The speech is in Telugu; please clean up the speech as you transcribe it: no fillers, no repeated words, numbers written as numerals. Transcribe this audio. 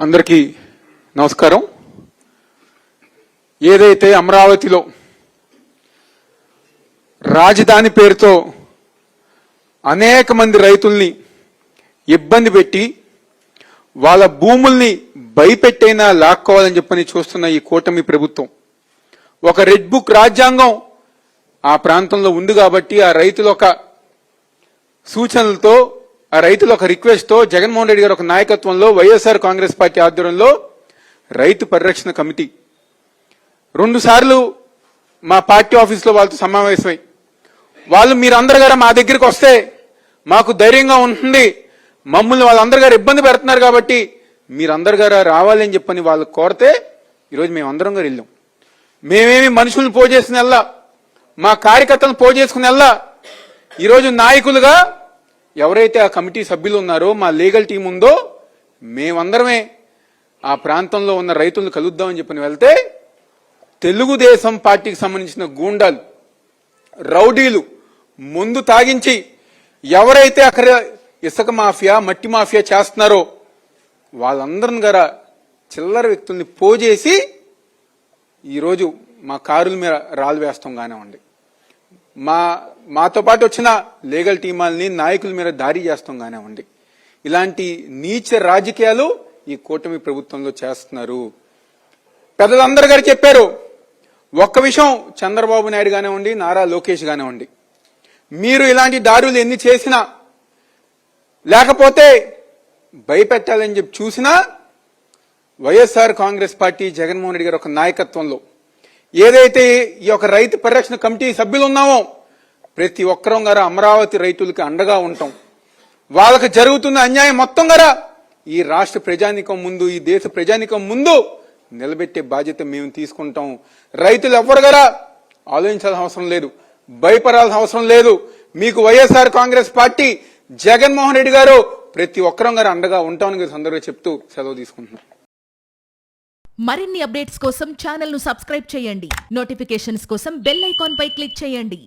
అందరికీ నమస్కారం. ఏదైతే అమరావతిలో రాజధాని పేరుతో అనేక మంది రైతుల్ని ఇబ్బంది పెట్టి వాళ్ళ భూముల్ని భయపెట్టైనా లాక్కోవాలని చెప్పని చూస్తున్న ఈ కూటమి ప్రభుత్వం ఒక రెడ్ బుక్ రాజ్యాంగం ఆ ప్రాంతంలో ఉంది కాబట్టి ఆ రైతుల ఒక సూచనలతో ఆ రైతుల ఒక రిక్వెస్ట్ తో జగన్మోహన్ రెడ్డి గారి ఒక నాయకత్వంలో వైఎస్ఆర్ కాంగ్రెస్ పార్టీ ఆధ్వర్యంలో రైతు పరిరక్షణ కమిటీ 2 సార్లు మా పార్టీ ఆఫీసులో వాళ్ళతో సమావేశమై వాళ్ళు మీరందరూ గారు మా దగ్గరికి వస్తే మాకు ధైర్యంగా ఉంటుంది, మమ్మల్ని వాళ్ళందరూ గారు ఇబ్బంది పెడుతున్నారు కాబట్టి మీరందరూ గారు రావాలి అని చెప్పని వాళ్ళు కోరితే ఈరోజు మేమందరం గారు వెళ్ళాం. మేమేమి మనుషులను పోజేసుకుని వెళ్ళా, మా కార్యకర్తలను పోజేసుకుని వెళ్ళా. ఈరోజు నాయకులుగా ఎవరైతే ఆ కమిటీ సభ్యులు ఉన్నారో మా లీగల్ టీం ఉందో మేమందరమే ఆ ప్రాంతంలో ఉన్న రైతులను కలుద్దామని చెప్పని వెళ్తే తెలుగుదేశం పార్టీకి సంబంధించిన గూండాలు రౌడీలు ముందు తాగించి ఎవరైతే అక్కడ ఇసుక మాఫియా మట్టి మాఫియా చేస్తున్నారో వాళ్ళందరిని గారా చిల్లర వ్యక్తుల్ని పోజేసి ఈరోజు మా కారుల మీద రాళ్ళు వేస్తాం కానివ్వండి, మాతో పాటు వచ్చిన లీగల్ టీమాల్ని నాయకుల మీద దాడి చేస్తాం కానివ్వండి, ఇలాంటి నీచ రాజకీయాలు ఈ కూటమి ప్రభుత్వంలో చేస్తున్నారు. పెద్దలందరూ గారు చెప్పారు. ఒక్క విషయం చంద్రబాబు నాయుడు కానివ్వండి, నారా లోకేష్ కానివ్వండి, మీరు ఇలాంటి దాడులు ఎన్ని చేసినా లేకపోతే భయపెట్టాలని చెప్పి చూసినా వైఎస్ఆర్ కాంగ్రెస్ పార్టీ జగన్మోహన్ రెడ్డి గారి ఒక నాయకత్వంలో ఏదైతే ఈ యొక్క రైతు పరిరక్షణ కమిటీ సభ్యులు ఉన్నామో ప్రతి ఒక్కరం గారా అమరావతి రైతులకి అండగా ఉంటాం. వాళ్ళకి జరుగుతున్న అన్యాయం మొత్తం గారా ఈ రాష్ట్ర ప్రజానికం ముందు, ఈ దేశ ప్రజానికం ముందు నిలబెట్టే బాధ్యత మేము తీసుకుంటాం. రైతులు ఎవ్వరు గారా ఆలోచించాల్సిన అవసరం లేదు, భయపడాల్సిన అవసరం లేదు. మీకు వైఎస్ఆర్ కాంగ్రెస్ పార్టీ జగన్మోహన్ రెడ్డి గారు ప్రతి ఒక్కరం గారు అండగా ఉంటామని సందర్భంగా చెప్తూ సెలవు తీసుకుంటున్నాం. మరిన్ని అప్డేట్స్ కోసం ఛానల్ ను సబ్స్క్రైబ్ చేయండి. నోటిఫికేషన్స్ కోసం బెల్ ఐకాన్ పై క్లిక్ చేయండి.